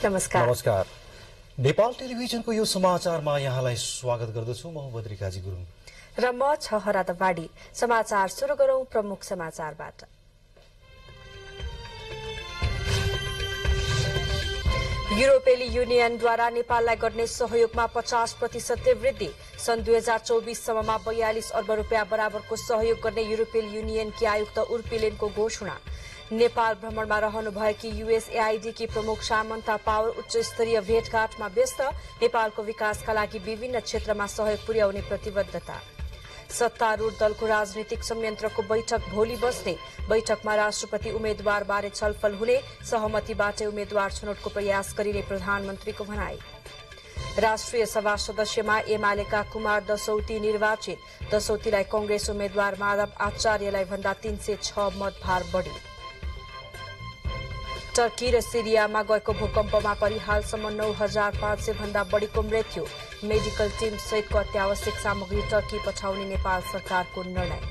नमस्कार। नेपाल टेलिभिजनको यो समाचारमा यहाँलाई स्वागत गर्दछु। म बद्रिकाजी गुरुङ र म छहरा दवाडी। समाचार सुरु गरौं प्रमुख समाचारबाट। युरोपेली युनियनद्वारा नेपाललाई गर्ने सहयोगमा 50% वृद्धि। सन् 2024 सम्ममा 42 अर्ब रुपियाँ बराबरको सहयोग गर्ने युरोपेली युनियनकी आयुक्त उर्पिलेनको घोषणा। नेपाल भ्रमणमा रहनुभएकी युएसएआईडीकी प्रमुख सामन्ता पावर उच्च स्तरीय भेटघाटमा व्यस्त। नेपालको विकासका लागि विभिन्न क्षेत्रमा सहयोग पुर्याउने प्रतिबद्धता। सत्तारूढ़ दलको राजनीतिक संयन्त्रको बैठक भोलि बस्ने। बैठकमा राष्ट्रपति उम्मेद्वारबारे छलफल हुने। सहमतिबाटै उम्मेद्वार छनौटको प्रयास गरिने प्रधानमन्त्रीको भनाई। राष्ट्रिय सभा सदस्यमा एमालेका कुमार दसौती निर्वाचित। दसौतीलाई कंग्रेस उम्मेद्वार माधव आचार्यलाई भन्दा 306 मतभार बढ़ी। टर्की र सिरियामा गएको भूकम्पमा परि हालसम्म 9500 भन्दा बढ़ीको मृत्यु। मेडिकल टीम सहितको अत्यावश्यक सामग्री टर्की पठाउने नेपाल सरकारको निर्णय।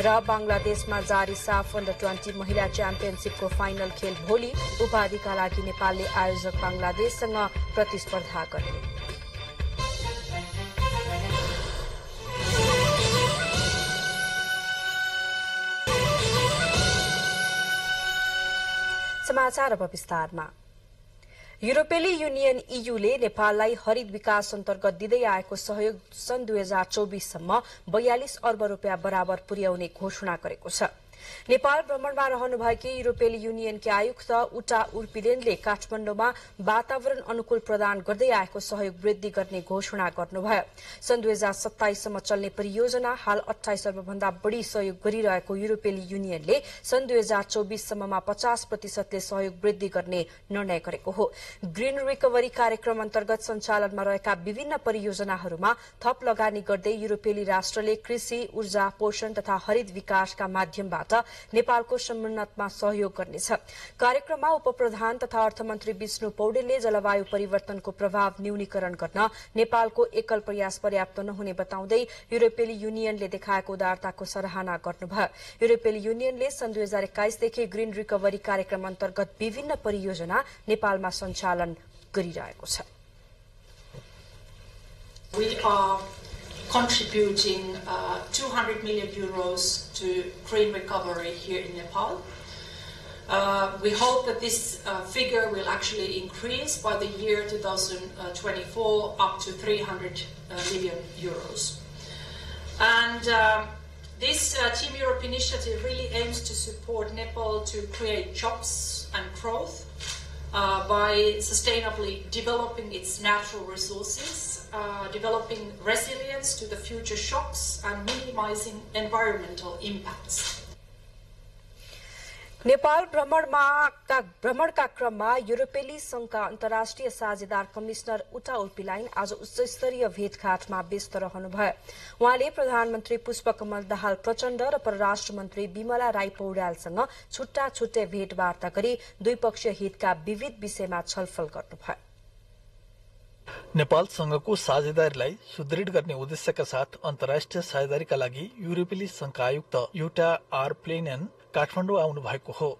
र बंगलादेशमा जारी साफ अन्डर 20 महिला च्याम्पियनशिपको फाइनल खेल भोलि। उपाधिका लागि नेपालले आयोजक बंगलादेशसँग प्रतिस्पर्धा गर्ने। समाचार अब विस्तारमा। युरोपेली युनियन ईयूले नेपाललाई हरित विकास अन्तर्गत दिँदै आएको सहयोग सन् 2024 सम्म 42 अर्ब रुपियाँ बराबर पुर्याउने घोषणा गरेको छ। नेपाल भ्रमणमा रहनुभएकी युरोपेली युनियनकी आयुक्त उटा उर्पिलेनले काठमाडौँमा वातावरण अनुकूल प्रदान गर्दै आएको सहयोग वृद्धि गर्ने घोषणा गर्नुभयो। सन् 2027 सम्म चल्ने परियोजना हाल 28 अर्ब भन्दा बढ़ी सहयोग गरिरहेको युरोपेली युनियनले सन् 2024 सम्ममा 50% ले सहयोग वृद्धि गर्ने निर्णय गरेको हो। ग्रीन रिकभरी कार्यक्रम अन्तर्गत सञ्चालनमा रहेका विभिन्न परियोजनाहरूमा थप लगानी गर्दै युरोपेली राष्ट्रले कृषि, ऊर्जा, पोषण तथा हरित विकासका माध्यमबाट नेपालको समुन्नतमा सहयोग गर्नेछ। कार्यक्रममा उपप्रधान तथा अर्थमन्त्री विष्णु पौडेलले जलवायु परिवर्तनको प्रभाव न्यूनीकरण गर्न नेपालको एकल प्रयास पर्याप्त नहुने बताउँदै युरोपेली युनियनले देखाएको उदारताको सराहना गर्नुभयो। युरोपेली युनियनले सन् 2021 देखि ग्रीन रिकभरी कार्यक्रम अन्तर्गत विभिन्न परियोजना नेपालमा सञ्चालन गरिरहेको छ। Contributing 200 million euros to green recovery here in Nepal. We hope that this figure will actually increase by the year 2024 up to 300 million euros. And this Team Europe initiative really aims to support Nepal to create jobs and growth by sustainably developing its natural resources, developing resilience to the future shocks and minimizing environmental impacts. Nepal भ्रमणका क्रममा युरोपेली संघका अन्तर्राष्ट्रिय साझेदार commissioner उटा उर्पिलाइन आज उच्च स्तरीय भेटघाटमा व्यस्त रहनुभयो। उहाँले प्रधानमन्त्री पुष्पकमल दाहाल प्रचण्ड र परराष्ट्र मन्त्री विमला राई पौड्यालसँग छुट्टा छुट्टै भेटवार्ता गरी द्विपक्षीय हितका विविध विषयमा छलफल गर्नुभयो। नेपाल संघको साझेदारीलाई सुदृढ गर्ने उद्देश्यका साथ अन्तर्राष्ट्रिय साझेदारीका लागि युरोपेली संघका आयुक्त युटा उर्पिलाइन काठमाडौँ आउनु भएको हो।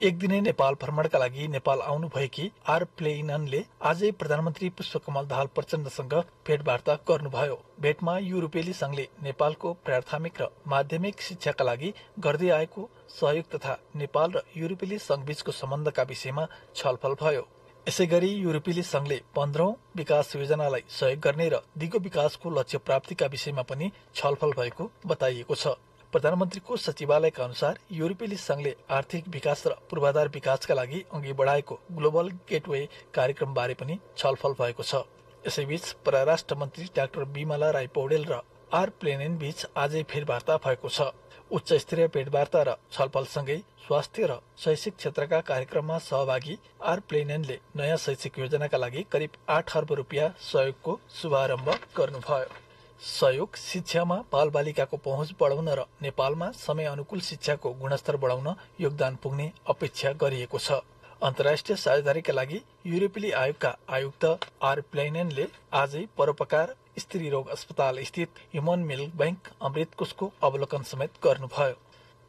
एक दिने नेपाल भ्रमणका लागि नेपाल आउनुभएकी उर्पिलाइनले आजै प्रधानमन्त्री पुष्पकमल दाहाल प्रचण्डसँग भेटवार्ता गर्नुभयो। भेटमा युरोपेली संघले नेपालको प्राथमिक र माध्यमिक शिक्षाका लागि गर्दै आएको सहयोग तथा नेपाल र युरोपेली संघबीचको सम्बन्धका विषयमा छलफल भयो। यसैगरी युरोपेली संघले 15औं विकास योजनालाई सहयोग गर्ने र दिगो विकासको लक्ष्य प्राप्तिका विषयमा पनि छलफल भएको बताइएको छ। प्रधानमन्त्रीको सचिवालयका अनुसार युरोपेली संघले आर्थिक विकास र पूर्वाधार विकासका लागि अघि बढाएको ग्लोबल गेटवे कार्यक्रमबारे पनि छलफल भएको छ। यसैबीच परराष्ट्र मन्त्री डाक्टर विमला राई पौडेल र उर्पिलाइन बीच आजै भेटवार्ता भएको छ। उच्च स्तरीय भेटवार्ता र छलफलसँगै स्वास्थ्य र शैक्षिक क्षेत्रका कार्यक्रममा सहभागी उर्पिलाइनले नयाँ शैक्षिक योजनाका लागि करिब 8 अर्ब रुपियाँ सहयोगको शुभारम्भ गर्नुभयो। सहयोग शिक्षामा बालबालिकाको पहुँच बढाउन र नेपालमा समय अनुकूल शिक्षाको गुणस्तर बढाउन योगदान पुग्ने अपेक्षा गरिएको छ। अन्तर्राष्ट्रिय साझेदारीका लागि युरोपेली आयोगका आयुक्त उर्पिलाइनले आजै परोपकार स्त्री रोग अस्पताल स्थित ह्युमन मिल्क बैंक अमृत कोषको अवलोकन समेत गर्नुभयो।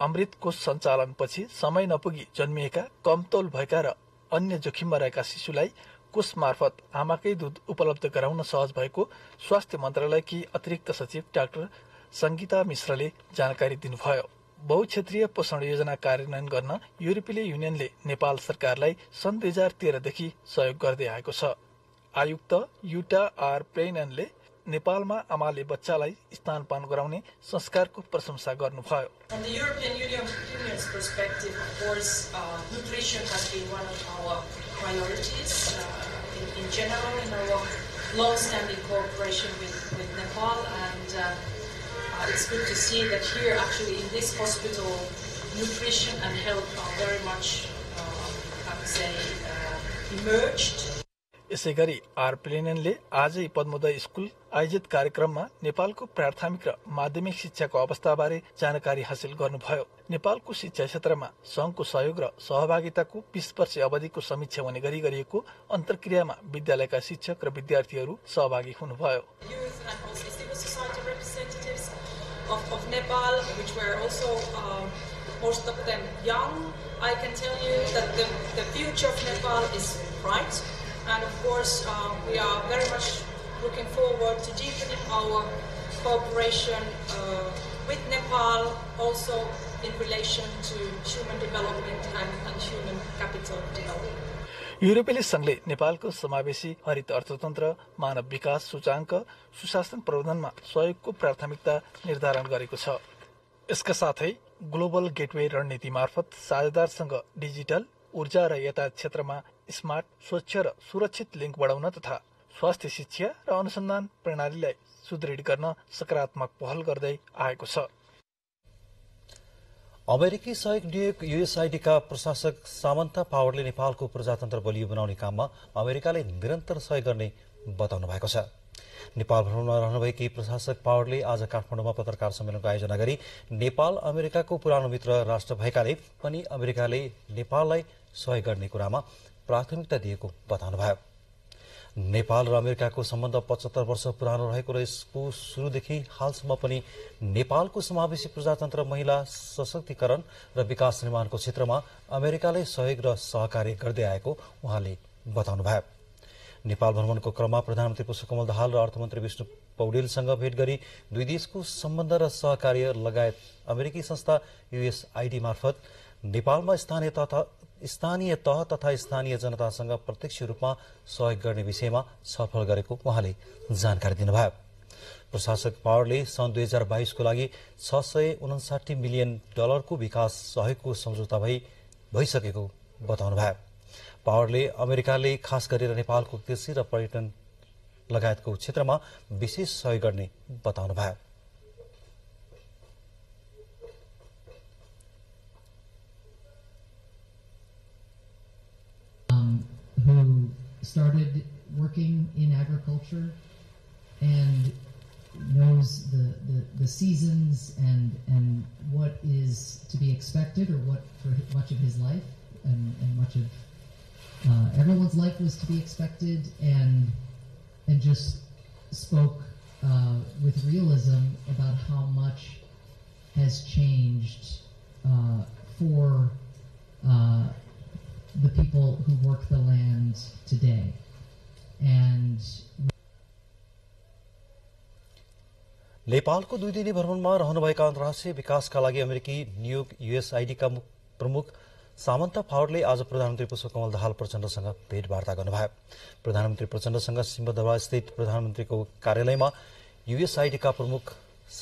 अमृत कोष सञ्चालनपछि समय नपुगी जन्मिएका कम तौल भएका र अन्य जोखिममा रहेका शिशुलाई कोष मार्फत आमाकै दूध उपलब्ध गराउन सहज भएको स्वास्थ्य मन्त्रालयकी अतिरिक्त सचिव डाक्टर संगीता मिश्रले जानकारी दिनुभयो। बहुक्षेत्रीय पोषण योजना कार्यान्वयन गर्न युरोपेली युनियनले नेपाल सरकारलाई सन् 2013 देखि सहयोग गर्दै आएको छ। आयुक्त युटा आर प्लेननले नेपालमा आमाले बच्चालाई स्तनपान गराउने संस्कारको प्रशंसा गर्नुभयो। From the European Union's perspective, of course, nutrition has been one of our priorities in general in our long-standing cooperation with Nepal, and it's good to see that here, actually, in this hospital, nutrition and health are very much, I would say, emerged. यसैगरी are प्लेननले आजै Padmodaya school आयोजित कार्यक्रममा नेपालको प्राथमिक र माध्यमिक शिक्षाको अवस्थाबारे जानकारी हासिल गर्नुभयो। नेपालको शिक्षा क्षेत्रमा संघको सहयोग र सहभागिताको 20 वर्ष अवधिको समीक्षा हुने गरी गरिएको अन्तर्क्रियामा विद्यालयका शिक्षक र विद्यार्थीहरू सहभागी हुनुभयो। Youth and also civil society representatives of Nepal, which were also most of them young. I can tell you that the future of Nepal is bright. And of course, we are very much looking forward to deepening our cooperation with Nepal, also in relation to human development and human capital development. युरोपेली संघले नेपालको समावेशी हरित अर्थतन्त्र, मानव विकास सूचाङ्क, सुशासन प्रबन्धनमा सहयोगको प्राथमिकता निर्धारण गरेको छ। यसका साथै ग्लोबल गेटवे रणनीति मार्फत साझेदारसँग डिजिटल, ऊर्जा र यातायात क्षेत्रमा स्मार्ट, स्वच्छ र सुरक्षित लिङ्क बढाउन तथा स्वास्थ्य शिक्षा र अनुसन्धान प्रणालीलाई सुदृढ गर्न सकारात्मक पहल गर्दै आएको छ। अमेरिकी सहयोग नियोग युएसआइडीका प्रशासक सामन्था पावरले नेपालको प्रजातन्त्र बलियो बनाउने काममा अमेरिकाले निरन्तर सहयोग गर्ने बताउनु भएको छ। नेपाल भ्रमणमा रहनुभएकी प्रशासक पावरले आज काठमाडौँमा पत्रकार सम्मेलनको आयोजना गरी नेपाल अमेरिकाको पुरानो मित्र राष्ट्र भएकाले पनि अमेरिकाले नेपाललाई सहयोग गर्ने कुरामा प्राथमिकता दिएको बताउनुभयो। नेपाल र अमेरिकाको सम्बन्ध 75 वर्ष पुरानो रहेको र यसको सुरुदेखि हालसम्म पनि नेपालको समावेशी प्रजातन्त्र, महिला सशक्तिकरण र विकास निर्माणको क्षेत्रमा अमेरिकाले सहयोग र सहकार्य गर्दै आएको उहाँले बताउनुभयो। नेपाल भ्रमणको क्रममा प्रधानमन्त्री पुष्पकमल दाहाल र अर्थमन्त्री विष्णु पौडेलसँग भेट गरी दुई देशको सम्बन्ध र सहकार्य लगायत अमेरिकी संस्था युएसआइडी मार्फत नेपालमा स्थानीय तह तथा स्थानीय जनतासँग प्रत्यक्ष रूपमा सहयोग गर्ने विषयमा छलफल गरेको उहाँले जानकारी दिनुभयो। प्रशासक पावरले सन् 2022 को लागि $659 मिलियन को विकास सहयोगको सम्झौता भइसकेको बताउनुभयो। पावरले अमेरिकाले खास गरेर नेपालको कृषि र पर्यटन लगायतको क्षेत्रमा विशेष सहयोग गर्ने बताउनुभयो। Who started working in agriculture and knows the seasons and what is to be expected, or what for much of his life and much of everyone's life was to be expected, and just spoke with realism about how much has changed for the people who work the land today. And नेपालको 2 दिने भ्रमणमा रहनुभएका अन्तर्राष्ट्रिय विकासका लागि अमेरिकी नियोग युएसआइडीका प्रमुख सामन्था पावरले आज प्रधानमन्त्री पुष्पकमल दाहाल प्रचण्डसँग भेटवार्ता गर्नुभयो। प्रधानमन्त्री प्रचण्डसँग सिंहदरबार स्थित प्रधानमन्त्रीको कार्यालयमा युएसआइडीका प्रमुख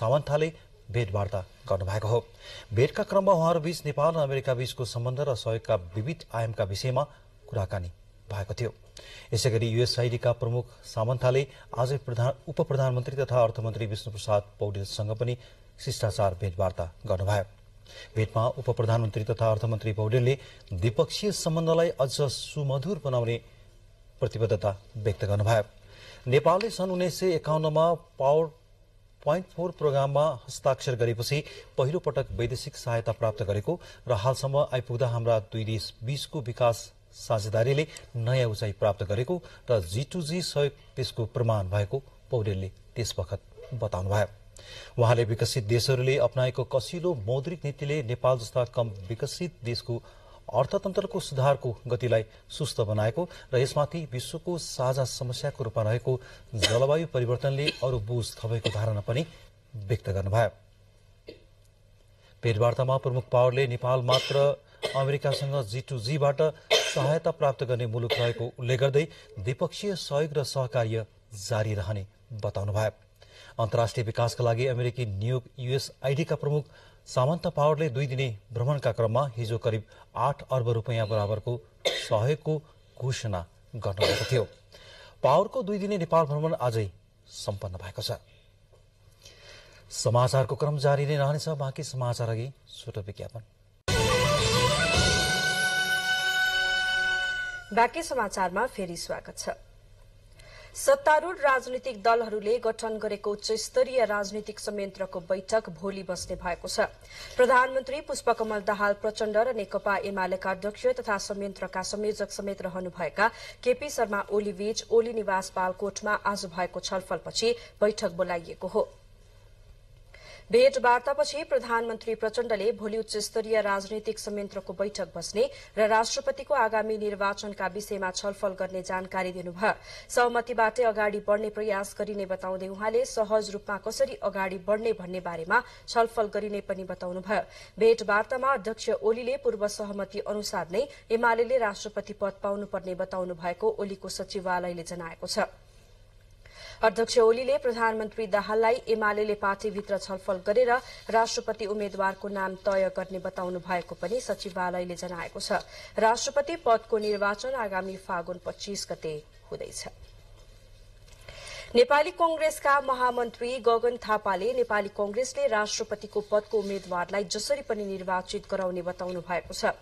सामन्थाले भेटवार्ता गर्नुभएको हो। भेटका क्रममा उहाँहरूबीच नेपाल र अमेरिका बीचको सम्बन्ध र सहयोगका विविध आयामका विषयमा कुराकानी भएको थियो। यसैगरी युएसआइडीका प्रमुख सामन्थाले आज उप प्रधानमन्त्री तथा अर्थमन्त्री विष्णुप्रसाद पौडेलसँग पनि शिष्टाचार भेटवार्ता गर्नुभयो। भेटमा उप प्रधानमन्त्री तथा अर्थमन्त्री पौडेलले द्विपक्षीय सम्बन्धलाई अझ सुमधुर बनाउने प्रतिबद्धता व्यक्त गर्नुभयो। नेपालले सन् 1951 मा पावर 0.4 प्रोग्राममा हस्ताक्षर गरेपछि पहिलो पटक वैदेशिक सहायता प्राप्त गरेको र हालसम्म आइपुग्दा हाम्रा दुई देश बीचको विकास साझेदारीले नयाँ उचाइ प्राप्त गरेको र G2G सहयोग त्यसको प्रमाण भएको पौडेलले त्यसवखत बताउनुभयो। उहाँले विकसित देशहरूले अपनाएको कसिलो मौद्रिक नीतिले नेपाल जस्ता कम विकसित देशको अर्थतन्त्रको सुधारको गतिलाई सुस्त बनाएको र यसमाथि विश्वको साझा समस्याको रूपमा रहेको जलवायु परिवर्तनले अरू बोझ थपेको धारणा पनि व्यक्त गर्नुभयो। भेटवार्तामा प्रमुख पावरले नेपाल मात्र अमेरिकासँग G2G-बाट सहायता प्राप्त गर्ने मुलुक रहेको उल्लेख गर्दै द्विपक्षीय सहयोग र सहकार्य जारी रहने बताउनुभयो। अन्तर्राष्ट्रिय विकासका लागि अमेरिकी नियोग USAID-का प्रमुख सामन्ता पावरले 2 दिने भ्रमणका क्रममा हिजो करिब 8 अर्ब रुपैयाँ बराबरको सहयोगको घोषणा गर्नुभएको थियो। पावरको 2 दिने नेपाल भ्रमण आजै सम्पन्न भएको छ। समाचारको क्रम जारी नै रहनेछ। बाँकी समाचार अघि छोटो विज्ञापन। बाँकी समाचारमा फेरि स्वागत छ। सत्तारूढ़ राजनीतिक दलहरूले गठन गरेको उच्च स्तरीय राजनीतिक संयन्त्रको बैठक भोलि बस्ने भएको छ। प्रधानमन्त्री पुष्पकमल दाहाल प्रचण्ड र नेकपा एमालेका अध्यक्ष तथा संयन्त्रका संयोजक समेत रहनुभएका केपी शर्मा ओली बीच ओली निवास बालकोटमा आज भएको छलफलपछि बैठक बोलाइएको हो। भेटवार्तापछि प्रधानमन्त्री प्रचण्डले भोलि उच्च स्तरीय राजनीतिक संयन्त्रको बैठक बस्ने र राष्ट्रपतिको आगामी निर्वाचनका विषयमा छलफल गर्ने जानकारी दिनुभयो। सहमतिबाटै अगाडि बढ़ने प्रयास गरिने बताउँदै उहाँले सहज रूपमा कसरी अगाडि बढ़ने भन्ने बारेमा छलफल गरिने पनि बताउनुभयो। भेटवार्तामा अध्यक्ष ओलीले पूर्व सहमति अनुसार नै एमाले राष्ट्रपति पद पाउनुपर्ने बताउनु भएको ओलीको सचिवालयले जनाएको छ। अध्यक्ष ओलीले प्रधानमन्त्री दाहाललाई एमाले पार्टीभित्र छलफल गरेर राष्ट्रपति उम्मेद्वारको नाम तय गर्ने बताउनु भएको पनि सचिवालयले जनाएको छ। राष्ट्रपति पदको निर्वाचन आगामी फागुन 25 गते हुँदैछ। नेपाली कांग्रेसका महामन्त्री गगन थापाले नेपाली कांग्रेसले राष्ट्रपतिको पदको उम्मेद्वारलाई जसरी पनि निर्वाचित गराउने बताउनु भएको छ।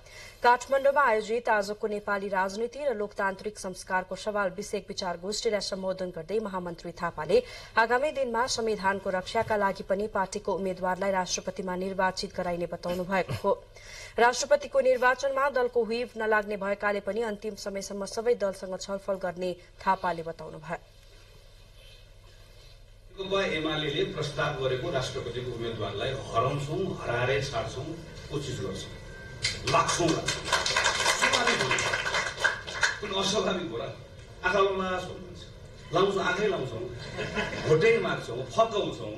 काठमाडौँमा आयोजित आजको नेपाली राजनीति र लोकतान्त्रिक संस्कारको सवाल विषयक विचार गोष्ठीलाई सम्बोधन गर्दै महामन्त्री थापाले आगामी दिनमा संविधानको रक्षाका लागि पनि पार्टीको उम्मेद्वारलाई राष्ट्रपतिमा निर्वाचित गराइने बताउनु भएको हो। राष्ट्रपतिको निर्वाचनमा दलको हुइब नलाग्ने भएकाले पनि अन्तिम समयसम्म सबै दलसँग छलफल गर्ने थापाले बताउनुभयो। एमाले प्रस्ताव गरेको राष्ट्रपतिको उम्मेद्वारलाई हराउँछौं, हराएरै छाड्छौं, कोसिस गर्छौं, लाग्छौं, कुन अस्वाभाविक हो र? आँखामा लाउँछौं, आँखै लाउँछौं, भोटै माग्छौं, फकाउँछौं,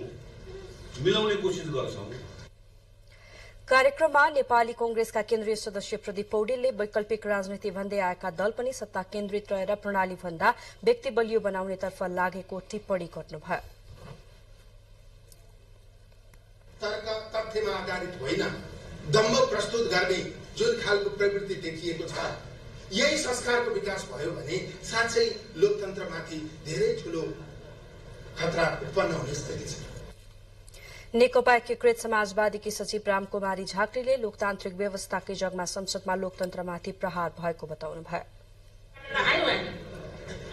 मिलाउने कोसिस गर्छौं। कार्यक्रममा नेपाली कांग्रेसका केन्द्रीय सदस्य प्रदीप पौडेलले वैकल्पिक राजनीति भन्दै आएका दल पनि सत्ता केन्द्रित रहेर प्रणाली भन्दा व्यक्ति बलियो बनाउनेतर्फ लागेको टिप्पणी गर्नुभयो। तथ्यमा आधारित होइन, दम्भ प्रस्तुत गर्ने जुन खालको प्रवृत्ति देखिएको छ, यही संस्कारको विकास भयो भने साँच्चै लोकतन्त्रमाथि धेरै ठूलो खतरा उत्पन्न हुने स्थिति छ। नेकपा एकीकृत समाजवादीकी सचिव रामकुमारी झाँक्रीले लोकतान्त्रिक व्यवस्थाकै जगमा संसदमा लोकतन्त्रमाथि प्रहार भएको बताउनुभयो।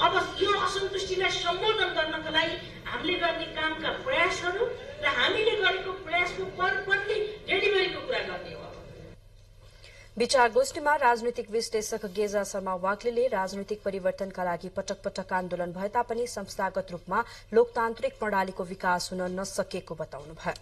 अब यो असन्तुष्टिलाई सम्बोधन गर्नका लागि हामीले गर्ने कामका प्रयासहरू र हामीले गरेको प्रयासको परपट्टि डेलिभरीको कुरा गर्ने हो। विचार गोष्ठीमा राजनीतिक विश्लेषक गेजा शर्मा वाग्लेले राजनीतिक परिवर्तनका लागि पटक पटक आन्दोलन भए तापनि संस्थागत रूपमा लोकतान्त्रिक प्रणालीको विकास हुन नसकेको बताउनुभयो।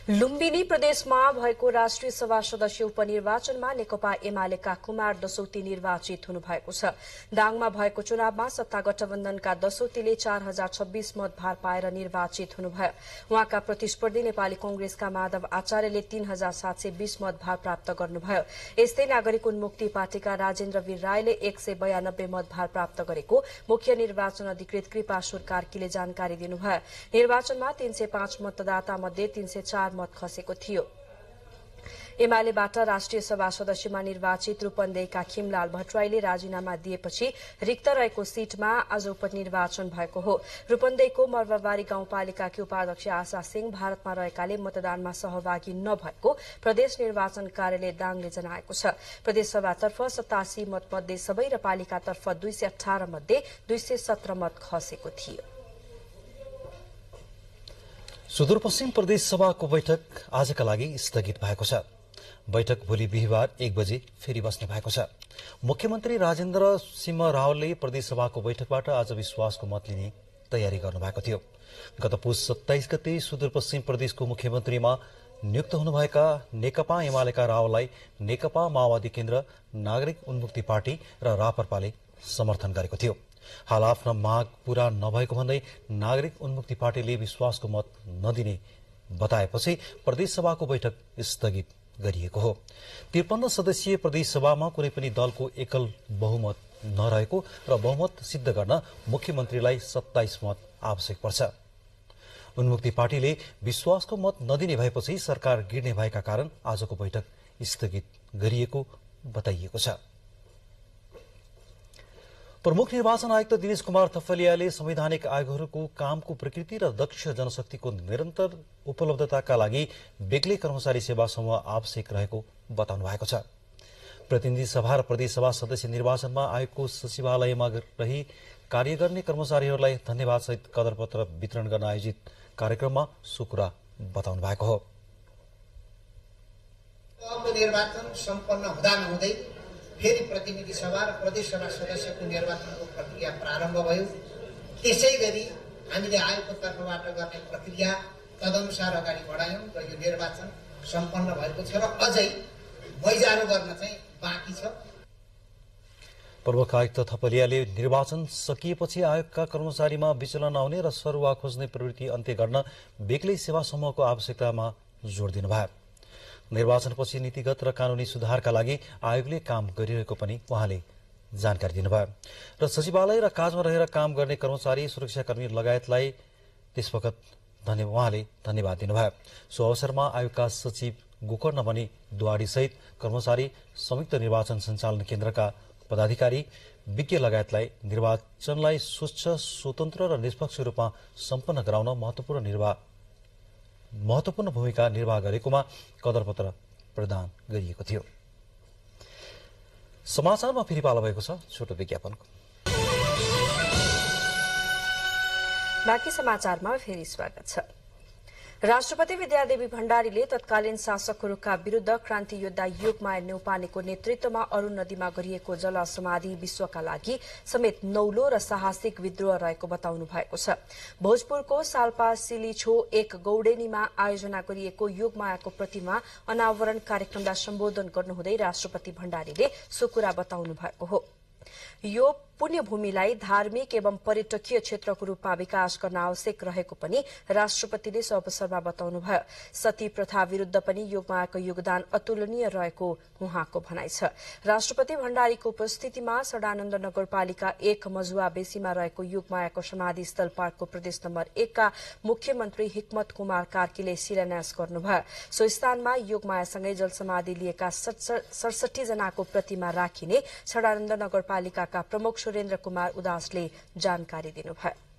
लुम्बिनी प्रदेशमा भएको राष्ट्रिय सभा सदस्य उपनिर्वाचनमा नेकपा एमालेका कुमार दसौती निर्वाचित हुनुभएको छ। दाङमा भएको चुनावमा सत्ता गठबन्धनका दसौतीले 4026 मत भार पाएर निर्वाचित हुनुभयो। उहाँका प्रतिस्पर्धी नेपाली कांग्रेसका माधव आचार्यले 3720 मत भार प्राप्त गर्नुभयो। यस्तै नागरिक उन्मुक्ति पार्टीका राजेन्द्र वीर रायले 192 मत भार प्राप्त गरेको मुख्य निर्वाचन अधिकृत कृपाशुर कार्कीले जानकारी दिनुभयो। निर्वाचनमा 305 मतदाता मध्ये 304 मत खसेको थियो। एमालेबाट राष्ट्रिय सभा सदस्यमा निर्वाचित रूपन्देहीका खिमलाल भट्टराईले राजीनामा दिएपछि रिक्त रहेको सीटमा आज उपनिर्वाचन भएको हो। रूपन्देहीको मर्वाबारी गाउँपालिकाकी उपाध्यक्ष आशा सिंह भारतमा रहेकाले मतदानमा सहभागी नभएको प्रदेश निर्वाचन कार्यालय दाङले जनाएको छ। प्रदेशसभातर्फ 87 मत मध्ये सबै र पालिकातर्फ 218 मध्ये 217 मत खसेको थियो। सुदूरपश्चिम प्रदेश सभाको बैठक आजका लागि स्थगित भएको छ। बैठक भोलि बिहिबार 1 बजे फेरि बस्ने भएको छ। मुख्यमन्त्री राजेन्द्र सिंह रावलले प्रदेश सभाको बैठकबाट आज विश्वासको मत लिने तयारी गर्नुभएको थियो। गत पुस 27 गते सुदूरपश्चिम प्रदेशको मुख्यमन्त्रीमा नियुक्त हुनुभएका नेकपा एमालेका रावललाई नेकपा माओवादी केन्द्र, नागरिक उन्मुक्ति पार्टी र रापरपाले समर्थन गरेको थियो। हाल आफ्ना माग पूरा नभएको भन्दै नागरिक उन्मुक्ति पार्टीले विश्वासको मत नदिने बताएपछि प्रदेशसभाको बैठक स्थगित गरिएको हो। 53 सदस्यीय प्रदेशसभामा कुनै पनि दलको एकल बहुमत नरहेको र बहुमत सिद्ध गर्न मुख्यमन्त्रीलाई 27 मत आवश्यक पर्छ। उन्मुक्ति पार्टीले विश्वासको मत नदिने भएपछि सरकार गिर्ने भएका कारण आजको बैठक स्थगित गरिएको बताइएको छ। प्रमुख निर्वाचन आयुक्त दिनेश कुमार थपलियाले संवैधानिक आयोगहरूको कामको प्रकृति र दक्ष जनशक्तिको निरन्तर उपलब्धताका लागि बेग्लै कर्मचारी सेवा समूह आवश्यक रहेको बताउनु भएको छ। प्रतिनिधि सभा र प्रदेशसभा सदस्य निर्वाचनमा आयोगको सचिवालयमा रही कार्य गर्ने कर्मचारीहरूलाई धन्यवादसहित कदरपत्र वितरण गर्न आयोजित कार्यक्रममा सो कुरा बताउनु भएको हो। निर्वाचन सम्पन्न हुँदा नहुँदै फेरि प्रतिनिधि सभा र प्रदेशसभा सदस्यको निर्वाचनको प्रक्रिया प्रारम्भ भयो। त्यसै गरी हामीले आयोगको तर्फबाट गर्ने प्रक्रिया तदनुसार अगाडि बढायौं र यो निर्वाचन सम्पन्न भएको छ र अझै मैजारो गर्न चाहिँ बाँकी छ। प्रमुख आयुक्त थपलियाले निर्वाचन सकिएपछि आयोगका कर्मचारीमा विचलन आउने र सरुवा खोज्ने प्रवृत्ति अन्त्य गर्न बेग्लै सेवा समूहको आवश्यकतामा जोड़ दिनुभयो। निर्वाचनपछि नीतिगत र कानूनी सुधारका लागि आयोगले काम गरिरहेको पनि उहाँले जानकारी दिनुभयो र सचिवालय र काजमा रहेर काम गर्ने कर्मचारी, सुरक्षाकर्मी लगायतलाई त्यसवखत उहाँले धन्यवाद दिनुभयो। सो अवसरमा आयोगका सचिव गोकर्ण मणि दुवाडी सहित कर्मचारी, संयुक्त निर्वाचन सञ्चालन केन्द्रका पदाधिकारी, विज्ञ लगायतलाई निर्वाचनलाई स्वच्छ, स्वतन्त्र र निष्पक्ष रूपमा सम्पन्न गराउन महत्वपूर्ण भूमिका निर्वाह गरेकोमा कदरपत्र प्रदान गरिएको थियो। समाचारमा फेरि पालो भएको छ छोटो विज्ञापनको। बाँकी समाचारमा फेरि स्वागत छ। राष्ट्रपति विद्यादेवी भण्डारीले तत्कालीन शासकहरूका विरूद्ध क्रान्ति योद्धा योगमाया न्यौपानेको नेतृत्वमा अरूण नदीमा गरिएको जल समाधि विश्वका लागि समेत नौलो र साहसिक विद्रोह रहेको बताउनु भएको छ। भोजपुरको साल्पा सिलिछो एक गौडेनीमा आयोजना गरिएको योगमायाको प्रतिमा अनावरण कार्यक्रमलाई सम्बोधन गर्नुहुँदै राष्ट्रपति भण्डारीले सो कुरा बताउनु भएको हो। यो पुण्यभूमिलाई धार्मिक एवं पर्यटकीय क्षेत्रको रूपमा विकास गर्न आवश्यक रहेको पनि राष्ट्रपतिले सो अवसरमा बताउनुभयो। सती प्रथा विरूद्ध पनि योगमायाको योगदान अतुलनीय रहेको उहाँको भनाइ छ। राष्ट्रपति भण्डारीको उपस्थितिमा सडानन्द नगरपालिका 1 मजुवा बेसीमा रहेको योगमायाको समाधि स्थल पार्कको प्रदेश नम्बर 1 का मुख्यमन्त्री हिक्मत कुमार कार्कीले शिलान्यास गर्नुभयो। सो स्थानमा योगमायासँगै जल समाधि लिएका 67 जनाको प्रतिमा राखिने सडानन्द नगरपालिकाका प्रमुख सुरेन्द्र कुमार उदासले जानकारी दिनुभयो।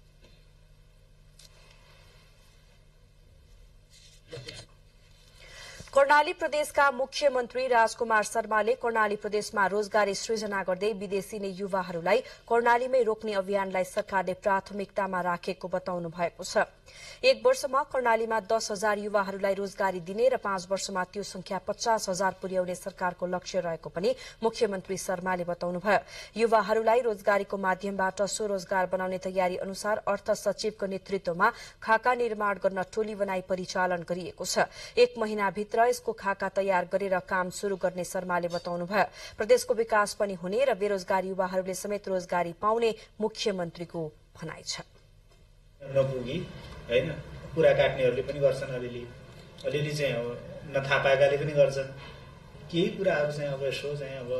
कर्णाली प्रदेशका मुख्यमन्त्री राजकुमार शर्माले कर्णाली प्रदेशमा रोजगारी सृजना गर्दै विदेशी युवाहरूलाई कर्णालीमै रोक्ने अभियानलाई सरकारले प्राथमिकतामा राखेको बताउनु भएको छ। 1 वर्षमा कर्णालीमा 10,000 युवाहरूलाई रोजगारी दिने र 5 वर्षमा त्यो संख्या 50,000 पुर्याउने सरकारको लक्ष्य रहेको पनि मुख्यमन्त्री शर्माले बताउनुभयो। युवाहरूलाई रोजगारीको माध्यमबाट स्वरोजगार बनाउने तयारी अनुसार अर्थ सचिवको नेतृत्वमा खाका निर्माण गर्न टोली बनाई परिचालन गरिएको छ। 1 महिनाभित्र यसको खाका तयार गरेर काम शुरू गर्ने शर्माले बताउनुभयो। प्रदेशको विकास पनि हुने र बेरोजगार युवाहरूले समेत रोजगारी पाउने मुख्यमन्त्रीको भनाइ छ। नपुगी हैन कुरा काट्नेहरूले पनि गर्छन्, अलिअलि चाहिँ अब नथाहा पाएकाले पनि गर्छन्। केही कुराहरू चाहिँ अब यसो चाहिँ अब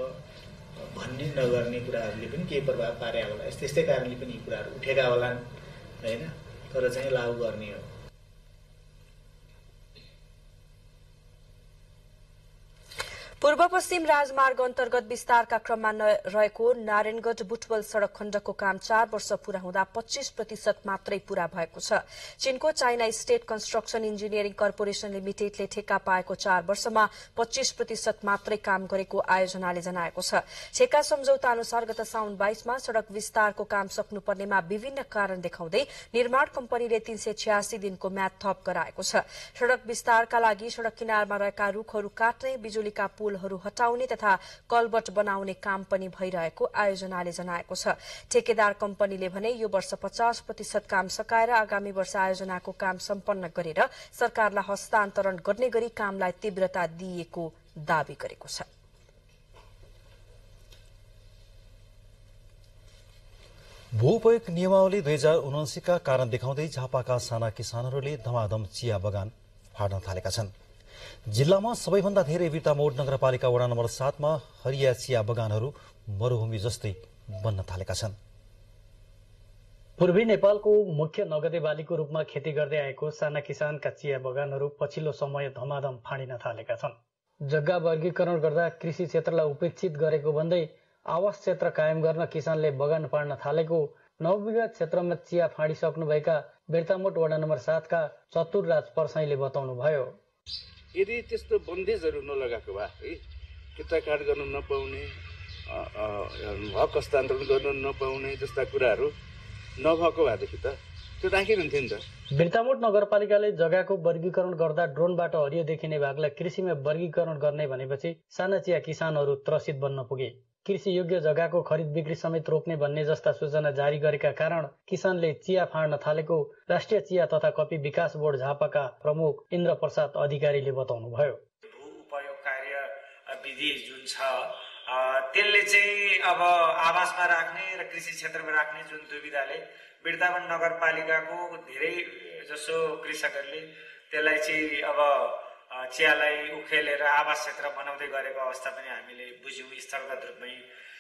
भन्ने नगर्ने कुराहरूले पनि केही प्रभाव पारे होला। यस्तै कारणले पनि यी कुराहरू उठेका होलान् हैन, तर चाहिँ लागू गर्ने हो। पूर्व पश्चिम राजमार्ग अन्तर्गत विस्तारका क्रममा रहेको नारायणगढ बुटवल सड़क खण्डको काम 4 वर्ष पूरा हुँदा 25% मात्रै पूरा भएको छ। चीनको China State Construction Engineering Corporation लिमिटेडले ठेक्का पाएको 4 वर्षमा 25% मात्रै काम गरेको आयोजनाले जनाएको छ। ठेक्का सम्झौता अनुसार गत साउन 22 मा सड़क विस्तारको काम सक्नुपर्नेमा विभिन्न कारण देखाउँदै निर्माण कम्पनीले 386 दिनको म्याद थप गराएको छ। सड़क विस्तारका लागि सड़क किनारमा रहेका रूखहरू काट्ने, बिजुलीका पुल पुलहरू हटाउने तथा कलबट बनाउने काम पनि भइरहेको आयोजनाले जनाएको छ। ठेकेदार कम्पनीले भने यो वर्ष 50% काम सकाएर आगामी वर्ष आयोजनाको काम सम्पन्न गरेर सरकारलाई हस्तान्तरण गर्ने गरी कामलाई तीव्रता दिइएको दावी गरेको छ। भूउपयोग नियमावली 2079 का कारण देखाउँदै झापाका साना किसानहरूले धमाधम चिया बगान फाड्न थालेका छन्। जिल्लामा सबैभन्दा धेरै बिर्तामोड नगरपालिका वडा नम्बर 7 मा हरिया चिया बगानहरू मरुभूमि जस्तै बन्न थालेका छन्। पूर्वी नेपालको मुख्य नगदे बालीको रूपमा खेती गर्दै आएको साना किसानका चिया बगानहरू पछिल्लो समय धमाधम फाडिन थालेका छन्। जग्गा वर्गीकरण गर्दा कृषि क्षेत्रलाई उपेक्षित गरेको भन्दै आवास क्षेत्र कायम गर्न किसानले बगान फाड्न थालेको 9 बिघा क्षेत्रमा चिया फाडिसक्नुभएका बिर्तामोड वडा नम्बर 7 का चतुरराज पर्साईले बताउनुभयो। यदि त्यस्तो बन्देजहरू नलगाएको भए है किताकाट गर्न नपाउने हक हस्तान्तरण गर्न नपाउने जस्ता कुराहरू नभएको भएदेखि त त्यो राखिरहन्थ्यो नि त। बिर्तामोड नगरपालिकाले जग्गाको वर्गीकरण गर्दा ड्रोनबाट हरियो देखिने भागलाई कृषिमा वर्गीकरण गर्ने भनेपछि साना चिया किसानहरू त्रसित बन्न पुगे। कृषि योग्य जग्गाको खरिद बिक्री समेत रोक्ने भन्ने जस्ता सूचना जारी गरेका कारण किसानले चिया फाड्न थालेको राष्ट्रिय चिया तथा कफी विकास बोर्ड झापाका प्रमुख इन्द्र प्रसाद अधिकारीले बताउनुभयो। भू उपयोग कार्य विधि जुन छ त्यसले चाहिँ अब आवासमा राख्ने र कृषि क्षेत्रमा राख्ने जुन दुविधाले बिर्तामोड नगरपालिकाको धेरै जसो कृषकहरूले त्यसलाई चाहिँ अब चियालाई उखेलेर आवास क्षेत्र बनाउँदै गरेको अवस्था पनि हामीले बुझ्यौं स्थलगत रूपमै।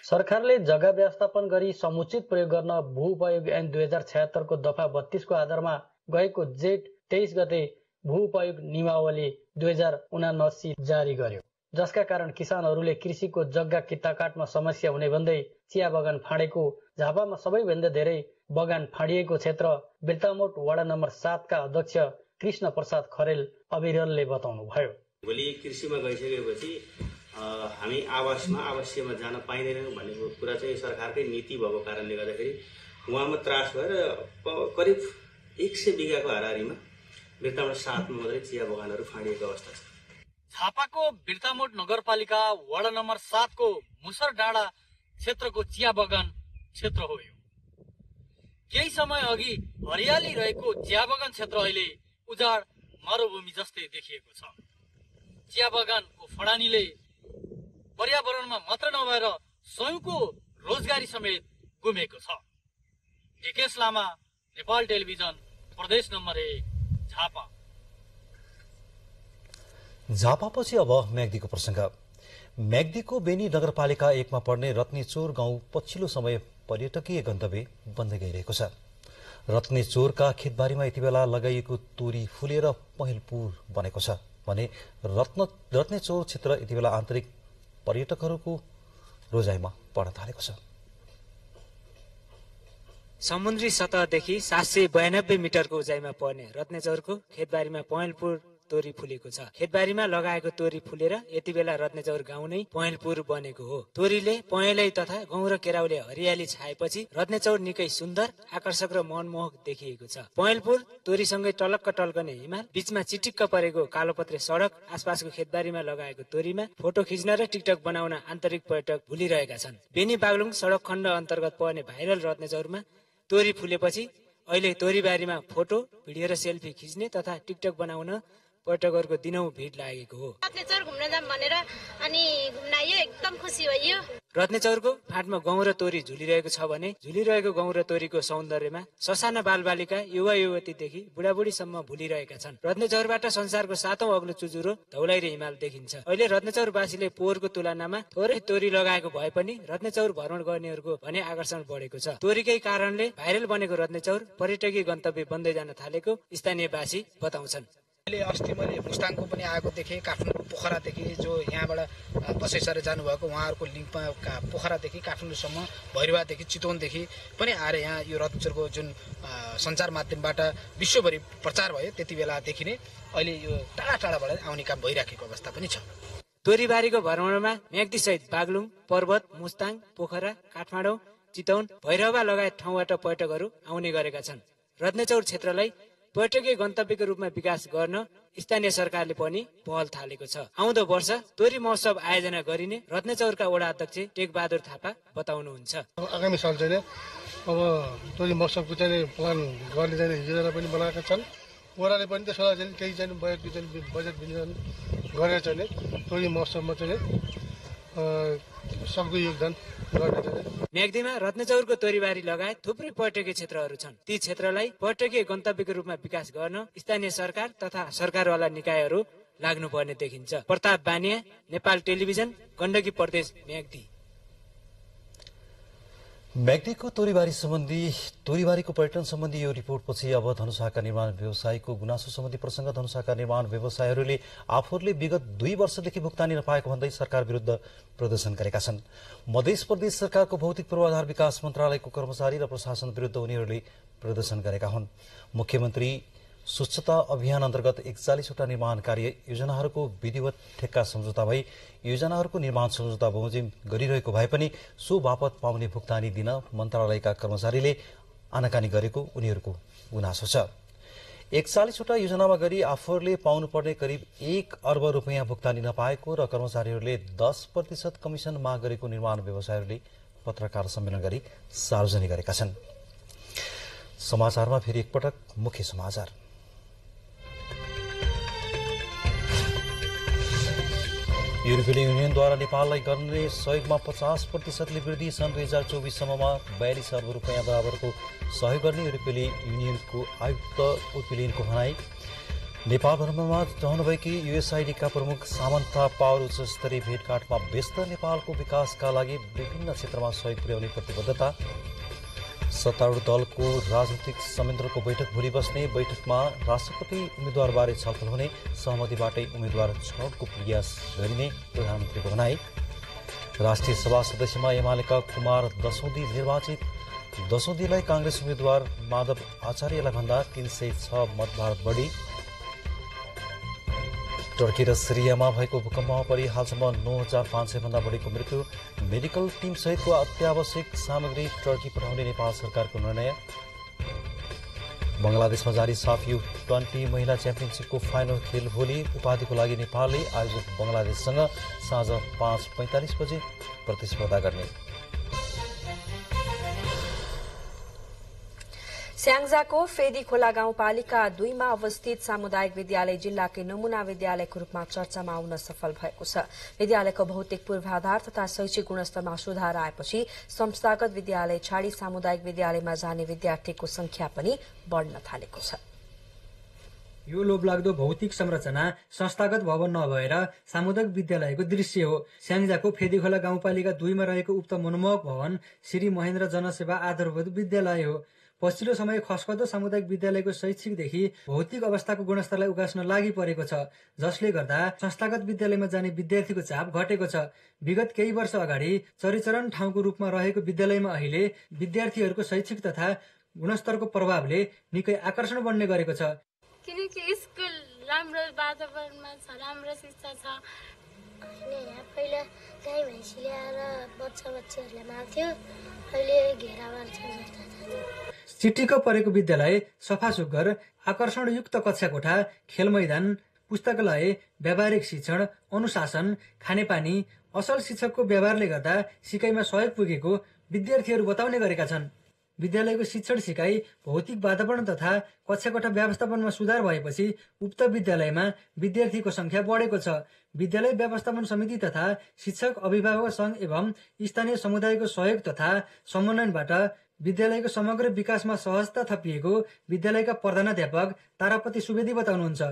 सरकारले जग्गा व्यवस्थापन गरी समुचित प्रयोग गर्न भू उपयोग ऐन 2076 को दफा 32 को आधारमा गएको जेठ 23 गते भू उपयोग नियमावली 2079 जारी गर्यो, जसका कारण किसानहरूले कृषिको जग्गा किताकाटमा समस्या हुने भन्दै चिया बगान फाडेको झापामा सबैभन्दा धेरै बगान फाडिएको क्षेत्र बिर्तामोड वडा नम्बर 7 का अध्यक्ष कृष्ण प्रसाद खरेल अविरलले बताउनुभयो। भोलि कृषिमा गइसकेपछि हामी आवासीयमा जान पाइँदैनौँ भनेको कुरा चाहिँ सरकारकै नीति भएको कारणले गर्दाखेरि उहाँमा त्रास भएर करिब 100 बिघाको हाराहारीमा बिर्तामोड 7 मा मात्रै चिया बगानहरू फाडिएको अवस्था छ। झापाको बिर्तामोड नगरपालिका वडा नम्बर 7 को मुसर डाँडा क्षेत्रको चिया बगान क्षेत्र हो। केही समय अघि हरियाली रहेको चिया बगान क्षेत्र अहिले उजाड मरुभूमि जस्तै देखिएको छ। चिया बगानको फडानीले पर्यावरणमा मात्र नभएर स्वयंको रोजगारी समेत गुमेको छ। विकेश लामा, नेपाल टेलिभिजन, प्रदेश नम्बर 1, झापा। झापापछि अब म्याग्दीको प्रसंग। म्याग्दीको बेनी नगरपालिका 1 मा पर्ने रत्नेचौर गाउँ पछिल्लो समय पर्यटकीय गन्तव्य बन्दै गइरहेको छ। रत्नेचौरका खेतबारीमा यति बेला लगाइएको तोरी फुलेर पहेलपुर बनेको छ भने रत्नेचौर क्षेत्र यति बेला आन्तरिक पर्यटकहरूको रोजाइमा पर्न थालेको छ। समुद्री सतहदेखि 792 मिटरको उचाइमा पर्ने रत्नेचौरको खेतबारीमा पहेलपुर तोरी फुलेको छ। खेतबारीमा लगाएको तोरी फुलेर यति बेला रत्नेचौर गाउँ नै पहेलपुर बनेको हो। तोरीले पहेँलै तथा गहुँ र केराउले हरियाली छाएपछि रत्नेचौर निकै सुन्दर, आकर्षक र मनमोहक देखिएको छ। पहेलपुर तोरीसँगै टलक्क टल्कने हिमाल, बीचमा चिटिक्क परेको कालोपत्रे सडक, आसपासको खेतबारीमा लगाएको तोरीमा फोटो खिच्न र टिकटक बनाउन आन्तरिक पर्यटक भुलिरहेका छन्। बेनी बागलुङ सडक खण्ड अन्तर्गत पर्ने भाइरल रत्नेचौरमा तोरी फुलेपछि अहिले तोरीबारीमा फोटो, भिडियो र सेल्फी खिच्ने तथा टिकटक बनाउन पर्यटकहरूको दिनौं भिड लागेको हो। रत्नेचौर घुम्न जाम भनेर अनि घुम्न आइयो, एकदम खुसी भयो। रत्नेचौरको फाँटमा गहुँ र तोरी झुलिरहेको छ भने झुलिरहेको गहुँ र तोरीको सौन्दर्यमा ससाना बालबालिका, युवा युवतीदेखि बुढाबुढीसम्म भुलिरहेका छन्। रत्नेचौरबाट संसारको 7औं अग्लो चुचुरो धौलाइरे हिमाल देखिन्छ। अहिले रत्नेचौरवासीले पोहोरको तुलनामा थोरै तोरी लगाएको भए पनि रत्नेचौर भ्रमण गर्नेहरूको भने आकर्षण बढेको छ। तोरीकै कारणले भाइरल बनेको रत्नेचौर पर्यटकीय गन्तव्य बन्दै जान थालेको स्थानीयवासी बताउँछन्। अस्ति मैले मुस्ताङको पनि आएको देखेँ, काठमाडौँ पोखरादेखि जो यहाँबाट बसै सर जानुभएको उहाँहरूको लिङ्कमा पोखरादेखि काठमाडौँसम्म, भैरवादेखि चितवनदेखि पनि आएर यहाँ यो रत्नेचौरको जुन सञ्चार माध्यमबाट विश्वभरि प्रचार भयो त्यति बेलादेखि नै अहिले यो टाढा टाढाबाट आउने काम भइराखेको अवस्था पनि छ। तोरीबारीको भ्रमणमा म्याग्दीसहित बागलुङ, पर्वत, मुस्ताङ, पोखरा, काठमाडौँ, चितवन, भैरवा लगायत ठाउँबाट पर्यटकहरू आउने गरेका छन्। रत्नेचौर क्षेत्रलाई पर्यटकीय गन्तव्यको रूपमा विकास गर्न स्थानीय सरकारले पनि पहल थालेको छ। आउँदो वर्ष तोरी महोत्सव आयोजना गरिने रत्नचौरका वडा अध्यक्ष टेकबहादुर थापा बताउनुहुन्छ। आगामी साल चाहिँ अब तोरी महोत्सवको चाहिँ प्लान गर्ने चाहिँ योजना पनि बनाएका छन्। वडाले पनि त्यसलाई चाहिँ केही चाहिँ बजेट विनियोजन गरेर चाहिँ तोरी महोत्सवमा चाहिँ सक्दो योगदान गर्ने चाहिँ। म्याग्दीमा रत्नचौरको तोरीबारी लगायत थुप्रै पर्यटकीय क्षेत्रहरू छन्। ती क्षेत्रलाई पर्यटकीय गन्तव्यको रूपमा विकास गर्न स्थानीय सरकार तथा सरकारवाला निकायहरू लाग्नुपर्ने देखिन्छ। प्रताप बानिया, नेपाल टेलिभिजन, गण्डकी प्रदेश, म्याग्दी। म्याग्दीको तोरीबारीको पर्यटन सम्बन्धी यो रिपोर्टपछि अब धनुषाका निर्माण व्यवसायीको गुनासो सम्बन्धी प्रसंग। धनुषाका निर्माण व्यवसायीहरूले आफूहरूले विगत 2 वर्षदेखि भुक्तानी नपाएको भन्दै सरकार विरुद्ध प्रदर्शन गरेका छन्। मध्य प्रदेश सरकारको भौतिक पूर्वाधार विकास मन्त्रालयको कर्मचारी र प्रशासन विरुद्ध उनीहरूले प्रदर्शन गरेका हुन्। मुख्यमन्त्री स्वच्छता अभियान अन्तर्गत 41वटा निर्माण कार्य योजनाहरूको विधिवत ठेक्का सम्झौता भई योजनाहरूको निर्माण सम्झौता बमोजिम गरिरहेको भए पनि सो बापत पाउने भुक्तानी दिन मन्त्रालयका कर्मचारीले आनाकानी गरेको उनीहरूको गुनासो छ। 41वटा योजनामा गरी आफूहरूले पाउनुपर्ने करिब 1 अर्ब रुपियाँ भुक्तानी नपाएको र कर्मचारीहरूले 10% कमिसन माग गरेको निर्माण व्यवसायीहरूले पत्रकार सम्मेलन गरी सार्वजनिक गरेका छन्। समाचारमा फेरि एकपटक मुख्य समाचार। युरोपियन युनियनद्वारा नेपाललाई गर्ने सहयोगमा 50%ले वृद्धि। सन् 2024 सम्ममा 42 अर्ब रुपियाँ बराबरको सहयोग गर्ने युरोपियन युनियनको आयुक्त उर्पिलिनको भनाई। नेपाल भ्रमणमा रहनुभएकी युएसआइडीका प्रमुख सामन्था पावर उच्च स्तरीय भेटघाटमा व्यस्त। नेपालको विकासका लागि विभिन्न क्षेत्रमा सहयोग पुर्याउने प्रतिबद्धता। सत्तारूढ़ दलको राजनीतिक संयन्त्रको बैठक भोलि बस्ने। बैठकमा राष्ट्रपति उम्मेद्वारबारे छलफल हुने। सहमतिबाटै उम्मेद्वार छनौटको प्रयास गरिने प्रधानमन्त्रीको भनाई। राष्ट्रिय सभा सदस्यमा एमालेका कुमार दशौदी निर्वाचित। दशौदीलाई कांग्रेस उम्मेद्वार माधव आचार्यलाई भन्दा 306 मतभार बढी। टर्की र सिरियामा भएको भूकम्पमा परि हालसम्म 9500 भन्दा बढीको मृत्यु। मेडिकल टिम सहितको अत्यावश्यक सामग्री टर्की पठाउने नेपाल सरकारको निर्णय। बंगलादेशमा जारी साफ U20 महिला च्याम्पियनशिपको फाइनल खेल भोलि। उपाधिको लागि नेपालले आयोजक बंगलादेशसँग साँझ 5:45 बजे प्रतिस्पर्धा गर्ने। स्याङ्जाको फेदी खोला गाउँपालिका 2 मा अवस्थित सामुदायिक विद्यालय जिल्लाकै नमूना विद्यालयको रूपमा चर्चामा आउन सफल भएको छ। विद्यालयको भौतिक पूर्वाधार तथा शैक्षिक गुणस्तरमा सुधार आएपछि संस्थागत विद्यालय छाडी सामुदायिक विद्यालयमा जाने विद्यार्थीको संख्या पनि बढ़न थालेको छ। यो लोभलाग्दो भौतिक संरचना संस्थागत भवन नभएर सामुदायिक विद्यालयको दृश्य हो। स्याङ्जाको फेदीखोला गाउँपालिका 2 मा रहेको उक्त मनमोहक भवन श्री महेन्द्र जनसेवा आधारभूत विद्यालय हो। पछिल्लो समय खस्कदो सामुदायिक विद्यालयको शैक्षिकदेखि भौतिक अवस्थाको गुणस्तरलाई उकास्न लागि परेको छ, जसले गर्दा संस्थागत विद्यालयमा जाने विद्यार्थीको चाप घटेको छ। विगत केही वर्ष अगाडि चरीचरण ठाउँको रूपमा रहेको विद्यालयमा अहिले विद्यार्थीहरूको शैक्षिक तथा गुणस्तरको प्रभावले निकै आकर्षण बढ्ने गरेको छ। किनकि स्कुल राम्रो वातावरणमा छ, राम्रो शिक्षा छ। यहाँ पहिला गाई भैँसी ल्याएर बच्चाहरूलाई मार्थ्यो, अहिले घेराबार छ। चिटिक्क परेको विद्यालय सफा सुग्घर, आकर्षणयुक्त कक्षा कोठा, खेल मैदान, पुस्तकालय, व्यावहारिक शिक्षण, अनुशासन, खानेपानी, असल शिक्षकको व्यवहारले गर्दा सिकाइमा सहयोग पुगेको विद्यार्थीहरू बताउने गरेका छन्। विद्यालयको शिक्षण सिकाइ, भौतिक वातावरण तथा कक्षा कोठा व्यवस्थापनमा सुधार भएपछि उक्त विद्यालयमा विद्यार्थीको संख्या बढेको छ। विद्यालय व्यवस्थापन समिति तथा शिक्षक अभिभावक संघ एवं स्थानीय समुदायको सहयोग तथा समन्वयबाट विद्यालयको समग्र विकासमा सहजता थपिएको विद्यालयका प्रधानाध्यापक तारापति सुवेदी बताउनुहुन्छ।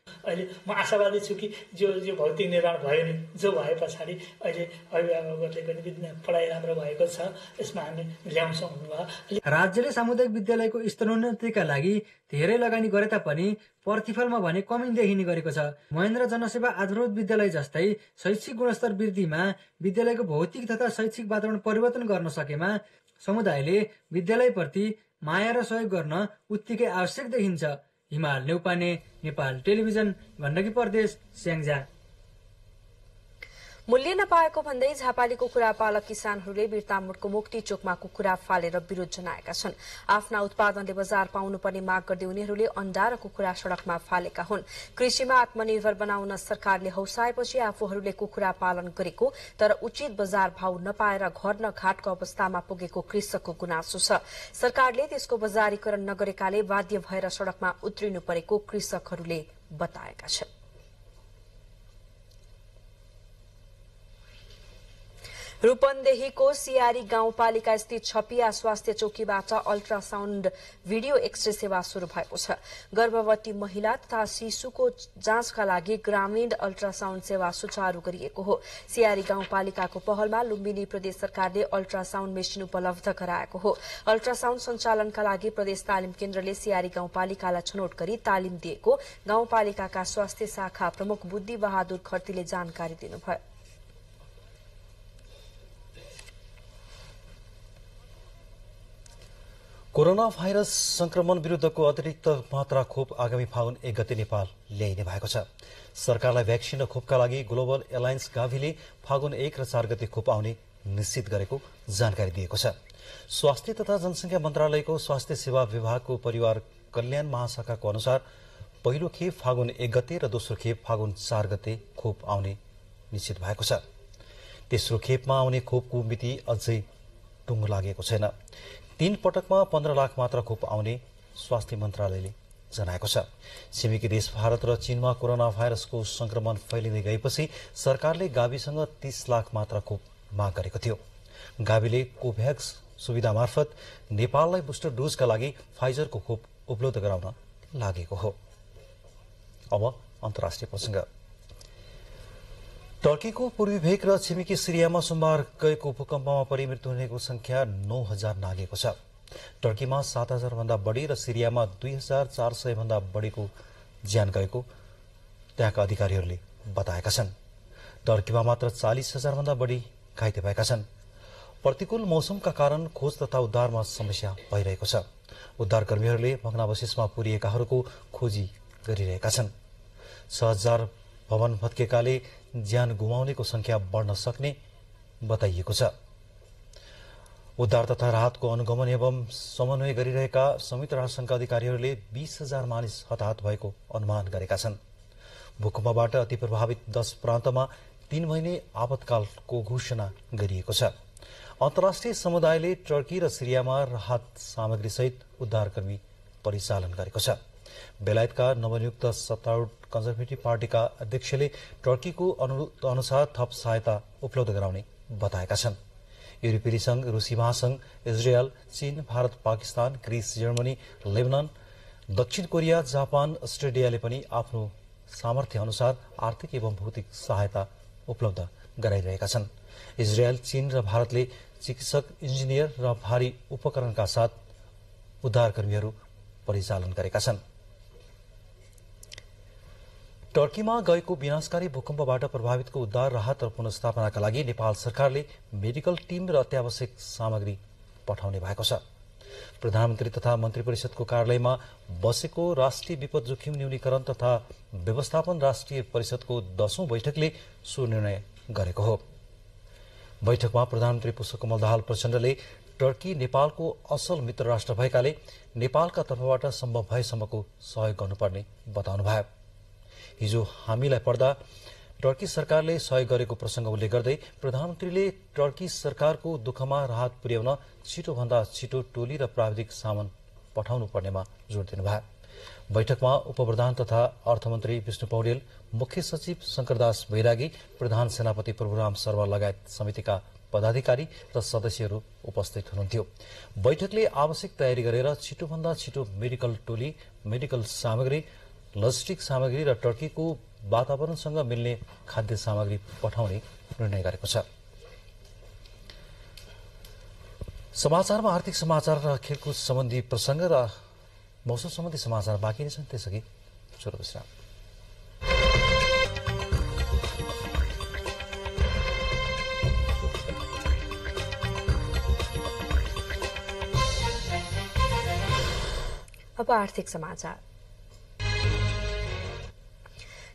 अहिले म आशावादी छु कि जो भौतिक निर्माण भयो नि, जो भए पछाडि अहिले अभिभावकहरूले पनि पढाइ राम्रो भएको छ, यसमा हामी ल्याउँछौँ भन्नुभयो। राज्यले सामुदायिक विद्यालयको स्तरोन्नतिका लागि धेरै लगानी गरे तापनि प्रतिफलमा भने कमी देखिने गरेको छ। महेन्द्र जनसेवा आधारभूत विद्यालय जस्तै शैक्षिक गुणस्तर वृद्धिमा विद्यालयको भौतिक तथा शैक्षिक वातावरण परिवर्तन गर्न सकेमा समुदायले विद्यालयप्रति माया र सहयोग गर्न उत्तिकै आवश्यक देखिन्छ। हिमाल नेउपाने, नेपाल टेलिभिजन, गण्डकी प्रदेश, स्याङ्जा। मूल्य नपाएको भन्दै झापाली कुखुरा पालक किसानहरूले बिर्तामोडको मुक्ति चोकमा कुखुरा फालेर विरोध जनाएका छन्। आफ्ना उत्पादनले बजार पाउनुपर्ने माग गर्दै उनीहरूले अण्डा र कुखुरा सड़कमा फालेका हुन्। कृषिमा आत्मनिर्भर बनाउन सरकारले हौसाएपछि आफूहरूले कुखुरा पालन गरेको तर उचित बजार भाव नपाएर घर न घाटको अवस्थामा पुगेको कृषकको गुनासो छ। सरकारले त्यसको बजारीकरण नगरेकाले बाध्य भएर सड़कमा उत्रिनु परेको कृषकहरूले बताएका छन्। रूपन्देहीको सियारी गाउँपालिका स्थित छपिया स्वास्थ्य चौकीबाट अल्ट्रासाउण्ड भिडियो एक्सरे सेवा शुरू भएको छ। गर्भवती महिला तथा शिशुको जाँचका लागि ग्रामीण अल्ट्रासाउण्ड सेवा सुचारू गरिएको हो। सियारी गाउँपालिकाको पहलमा लुम्बिनी प्रदेश सरकारले अल्ट्रासाउण्ड मेसिन उपलब्ध गराएको हो। अल्ट्रासाउण्ड सञ्चालनका लागि प्रदेश तालिम केन्द्रले सियारी गाउँपालिकालाई छनौट गरी तालिम दिएको गाउँपालिकाका स्वास्थ्य शाखा प्रमुख बुद्धि बहादुर खर्तीले जानकारी दिनुभयो। कोरोना भाइरस संक्रमण विरुद्धको अतिरिक्त मात्रा खोप आगामी फागुन 1 गते नेपाल ल्याइने भएको छ। सरकारलाई भ्याक्सिन र खोपका लागि ग्लोबल एलायन्स गाभीले फागुन 1 र 4 गते खोप आउने निश्चित गरेको जानकारी दिएको छ। स्वास्थ्य तथा जनसंख्या मन्त्रालयको स्वास्थ्य सेवा विभागको परिवार कल्याण महाशाखाको अनुसार पहिलो खेप फागुन 1 गते र दोस्रो खेप फागुन 4 गते खोप आउने निश्चित भएको छ। तेस्रो खेपमा आउने खोपको मिति अझै टुङ्गो लागेको छैन। 3 पटकमा 15 लाख मात्र खोप आउने स्वास्थ्य मन्त्रालयले जनाएको छ। छिमेकी देश भारत र चीनमा कोरोना भाइरसको संक्रमण फैलिँदै गएपछि सरकारले गाविसँग 30 लाख मात्र खोप माग गरेको थियो। गाविले कोभ्याक्स सुविधा मार्फत नेपाललाई बुस्टर डोजका लागि फाइजरको खोप उपलब्ध गराउन लागेको हो। अब अन्तर्राष्ट्रिय प्रसंग। टर्कीको पूर्वी भेक र छिमेकी सिरियामा सोमबार गएको भूकम्पमा परि मृत्यु हुनेको संख्या 9000 नागेको छ। टर्कीमा 7000 भन्दा बढी र सिरियामा 2400 भन्दा बढीको ज्यान गएको त्यहाँका अधिकारीहरूले बताएका छन्। टर्कीमा मात्र 40000 भन्दा बढी घाइते भएका छन्। प्रतिकूल मौसमका कारण खोज तथा उद्धारमा समस्या भइरहेको छ। उद्धारकर्मीहरूले भग्नावशेषमा पुरिएकाहरूको खोजी गरिरहेका छन्। 6000 भवन भत्केकाले ज्यान गुमाउनेको संख्या बढ्न सक्ने बताइएको छ। उद्धार तथा राहतको अनुगमन एवं समन्वय गरिरहेका संयुक्त राष्ट्रसंघका अधिकारीहरूले 20,000 मानिस हताहत भएको अनुमान गरेका छन्। भूकम्पबाट अति प्रभावित 10 प्रान्तमा 3 महिने आपतकालको घोषणा गरिएको छ। अन्तर्राष्ट्रिय समुदायले टर्की र सिरियामा राहत सामग्री सहित उद्धारकर्मी परिचालन गरेको छ। बेलायतका नवनियुक्त सत्तारूढ कन्जर्भेटिभ पार्टीका अध्यक्षले टर्कीको अनुरोध अनुसार थप सहायता उपलब्ध गराउने बताएका छन्। यूरोपेली संघ, रूसी महासंघ, इजरायल, चीन, Bharat, Pakistan, Greece, Germany, Lebanon, दक्षिण कोरिया, जापान, अस्ट्रेलियाले पनि आफ्नो सामर्थ्य अनुसार आर्थिक एवं भौतिक सहायता उपलब्ध गराइरहेका छन्। इजरायल, चीन र भारतले चिकित्सक, इन्जिनियर र भारी उपकरणका साथ उद्धारकर्मीहरू परिचालन गरेका छन्। टर्कीमा गएको विनाशकारी भूकम्पबाट प्रभावितको उद्धार, राहत र पुनर्स्थापनाका लागि नेपाल सरकारले मेडिकल टीम र अत्यावश्यक सामग्री पठाउने भएको छ। प्रधानमन्त्री तथा मन्त्री परिषदको कार्यालयमा बसेको राष्ट्रिय विपद जोखिम न्यूनीकरण तथा व्यवस्थापन राष्ट्रिय परिषदको 10औं बैठकले सो निर्णय गरेको हो। बैठकमा प्रधानमन्त्री पुष्पकमल दाहाल प्रचण्डले टर्की नेपालको असल मित्र राष्ट्र भएकाले नेपालका तर्फबाट सम्भव भएसम्मको सहयोग गर्नुपर्ने बताउनुभयो। हिजो हामीलाई पढ्दा टर्की सरकारले सहयोग गरेको प्रसंग उल्लेख गर्दै प्रधानमन्त्रीले टर्की सरकारको दुःखमा राहत पुर्याउन छिटोभन्दा छिटो टोली र प्राविधिक सामान पठाउनु पर्नेमा जोड़ दिनुभयो। बैठकमा उपप्रधान तथा अर्थमन्त्री विष्णु पौडेल, मुख्य सचिव शंकरदास बैरागी, प्रधान सेनापति प्रभुराम शर्मा लगायत समितिका पदाधिकारी र सदस्यहरू उपस्थित हुनुहुन्थ्यो। बैठकले आवश्यक तयारी गरेर छिटोभन्दा छिटो मेडिकल टोली, मेडिकल सामग्री, लजिस्टिक सामग्री र टर्कीको वातावरणसँग मिल्ने खाद्य सामग्री पठाउने निर्णय गरेको छ। समाचारमा आर्थिक समाचार र खेलकुद सम्बन्धी प्रसंग र मौसम सम्बन्धी समाचार बाँकी नै छन्। त्यसअघि छोटो विश्राम। अब आर्थिक समाचार।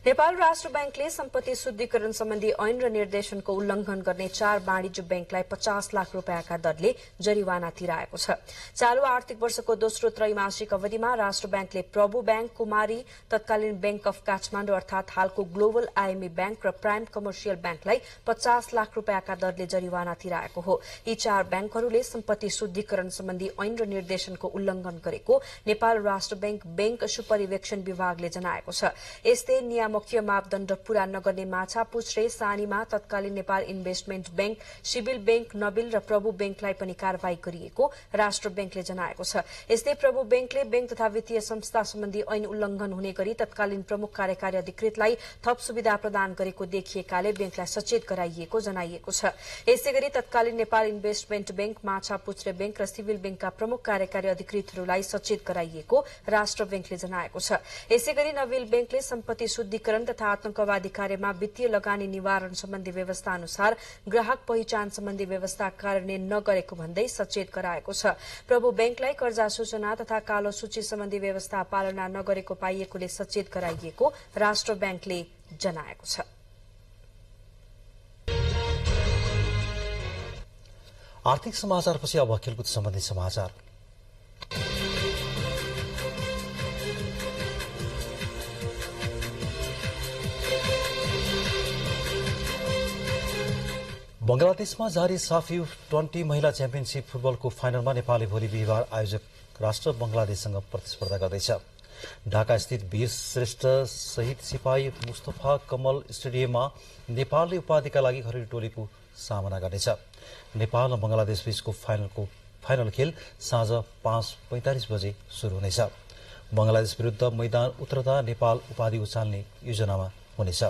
नेपाल राष्ट्र बैंकले सम्पत्ति शुद्धिकरण सम्बन्धी ऐन र निर्देशनको उल्लंघन गर्ने 4 वाणिज्य बैंकलाई 50 लाख रुपियाँका दरले जरिवाना तिराएको छ। चालू आर्थिक वर्षको दोस्रो त्रैमासिक अवधिमा राष्ट्र बैंकले प्रभु बैंक, कुमारी, तत्कालीन बैंक अफ काठमाडौँ अर्थात हालको ग्लोबल आईएमई बैंक र प्राइम कमर्सियल बैंकलाई 50 लाख रुपियाँका दरले जरिवाना तिराएको हो। यी 4 बैंकहरूले सम्पत्ति शुद्धिकरण सम्बन्धी ऐन र निर्देशनको उल्लंघन गरेको नेपाल राष्ट्र बैंक सुपरिवेक्षण विभागले जनाएको छ। यस्तै मुख्य मापदण्ड पूरा नगर्ने माछापुच्छ्रे, सानीमा, तत्कालीन Nepal investment bank, civil bank, Nabil र प्रभु बैंकलाई पनि कारवाही गरिएको राष्ट्र बैंकले जनाएको छ। यस्तै प्रभु बैंकले बैंक तथा वित्तीय संस्था सम्बन्धी ऐन उल्लंघन हुने गरी तत्कालीन प्रमुख कार्यकारी अधिकृतलाई थप सुविधा प्रदान गरेको देखिएकाले बैंकलाई सचेत गराइएको जनाइएको छ। यसै गरी तत्कालीन Nepal investment bank, Machhapuchchhre bank र सिभिल बैंकका प्रमुख कार्यकारी अधिकृतहरूलाई सचेत गराइएको राष्ट्र बैंकले जनाएको छ। यसै गरी नबिल बैंकले सम्पत्ति शुद्धिकरण तथा आतंकवादी कार्यमा वित्तीय लगानी निवारण सम्बन्धी व्यवस्था अनुसार ग्राहक पहिचान सम्बन्धी व्यवस्था कार्यान्वयन नगरेको भन्दै सचेत गराएको छ। प्रभु बैंकलाई कर्जा सूचना तथा कालो सूची सम्बन्धी व्यवस्था पालना नगरेको पाइएकोले सचेत गराइएको राष्ट्र बैंकले जनाएको छ। आर्थिक समाचारपछि अब खेलकुद सम्बन्धी समाचार। बंगलादेशमा जारी साफी U20 महिला च्याम्पियनशीप फुटबलको फाइनलमा नेपालले भोलि बिहिबार आयोजक राष्ट्र बंगलादेशसँग प्रतिस्पर्धा गर्दैछ। ढाका स्थित वीर श्रेष्ठ शहीद सिपाही मुस्तफा कमल स्टेडियममा नेपालले उपाधिका लागि घरेलु टोलीको सामना गर्नेछ। नेपाल र बंगलादेश बीचको फाइनल खेल साँझ 5:45 बजे शुरू हुनेछ। बंगलादेश विरुद्ध मैदान उत्रदा नेपाल उपाधि उचाल्ने योजनामा हुनेछ।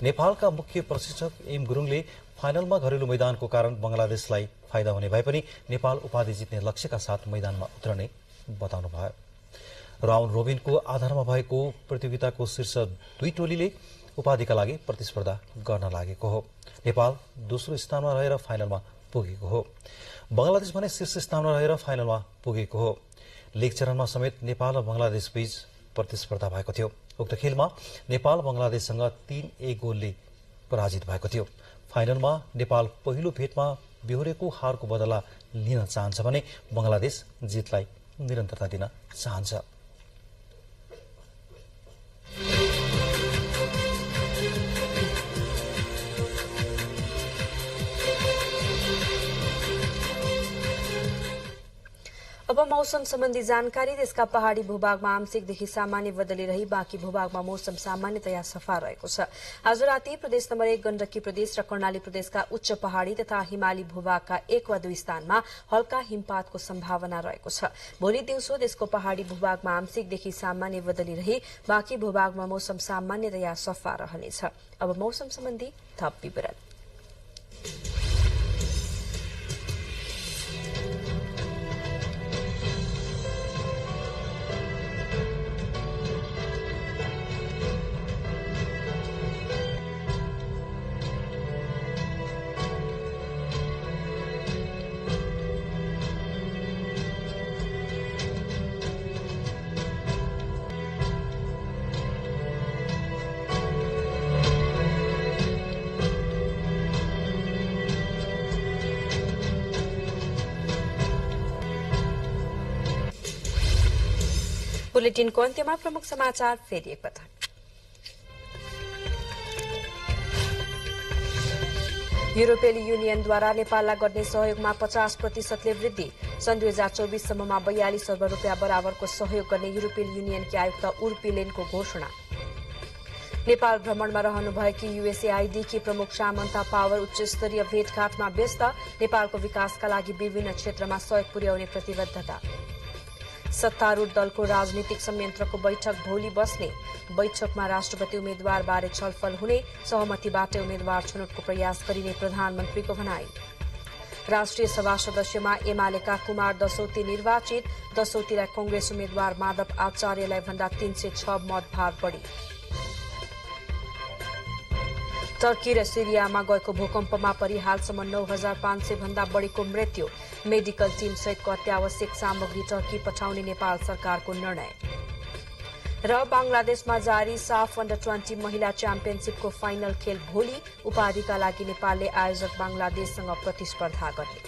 नेपालका मुख्य प्रशिक्षक एम गुरुङले फाइनलमा घरेलु मैदानको कारण बंगलादेशलाई फाइदा हुने भए पनि नेपाल उपाधि जित्ने लक्ष्यका साथ मैदानमा उत्रने बताउनुभयो। राउन्ड रोबिनको आधारमा भएको प्रतियोगिताको शीर्ष 2 टोलीले उपाधिका लागि प्रतिस्पर्धा गर्न लागेको हो। नेपाल दोस्रो स्थानमा रहेर फाइनलमा पुगेको हो। बंगलादेश भने शीर्ष स्थानमा रहेर फाइनलमा पुगेको हो। लीग चरणमा समेत नेपाल र बंगलादेश बीच प्रतिस्पर्धा भएको थियो। उक्त खेलमा नेपाल बंगलादेशसँग 3-1 गोलले पराजित भएको थियो। फाइनलमा नेपाल पहिलो भेटमा बेहोरेको हारको बदला लिन चाहन्छ भने बंगलादेश जितलाई निरन्तरता दिन चाहन्छ। अब मौसम सम्बन्धी जानकारी। देशका पहाड़ी भूभागमा आंशिकदेखि सामान्य बदली रही बाँकी भूभागमा मौसम सामान्यतया सफा रहेको छ। आज राति प्रदेश नम्बर 1 गण्डकी प्रदेश र कर्णाली प्रदेशका उच्च पहाड़ी तथा हिमाली भूभागका 1 वा 2 स्थानमा हल्का हिमपातको सम्भावना रहेको छ। भोलि दिउँसो देशको पहाड़ी भूभागमा आंशिकदेखि सामान्य बदली रही बाँकी भूभागमा मौसम सामान्यतया सफा रहनेछ। अब मौसम सम्बन्धी थप विवरण। बुलेटिनको अन्त्यमा प्रमुख समाचार फेरि एकपटक। युरोपेली युनियनद्वारा नेपाललाई गर्ने सहयोगमा 50% वृद्धि। सन् 2024 सम्ममा 42 अर्ब रुपियाँ बराबरको सहयोग गर्ने युरोपेली युनियनकी आयुक्त उर्पिलेनको घोषणा। नेपाल भ्रमणमा रहनुभएकी युएसएआईडीकी प्रमुख सामन्ता पावर उच्च स्तरीय भेटघाटमा व्यस्त। नेपालको विकासका लागि विभिन्न क्षेत्रमा सहयोग पुर्याउने प्रतिबद्धता। सत्तारूढ़ दलको राजनीतिक संयन्त्रको बैठक भोलि बस्ने। बैठकमा राष्ट्रपति उम्मेद्वारबारे छलफल हुने। सहमतिबाट उम्मेद्वार छनौटको प्रयास गरिने प्रधानमन्त्रीको भनाई। राष्ट्रिय सभा सदस्यमा एमालेका कुमार दसौती निर्वाचित। दसौतीलाई कंग्रेस उम्मेद्वार माधव आचार्यलाई भन्दा 306 मत भार बढ़ी। टर्की र सिरियामा गएको भूकम्पमा परि हालसम्म 9500 भन्दा बढ़ीको मृत्यु। मेडिकल टीम सहितको अत्यावश्यक सामग्री टर्की पठाउने नेपाल सरकारको निर्णय। र बंगलादेशमा जारी साफ अन्डर 20 महिला च्याम्पियनशिपको फाइनल खेल भोलि उपाधिका लागि नेपालले आयोजक बंगलादेशसँग प्रतिस्पर्धा गर्ने।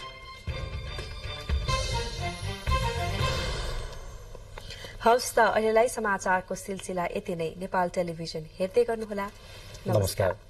हवस् त अहिलेलाई समाचारको सिलसिला यति नै। नेपाल टेलिभिजन हेर्दै गर्नुहोला। नमस्कार।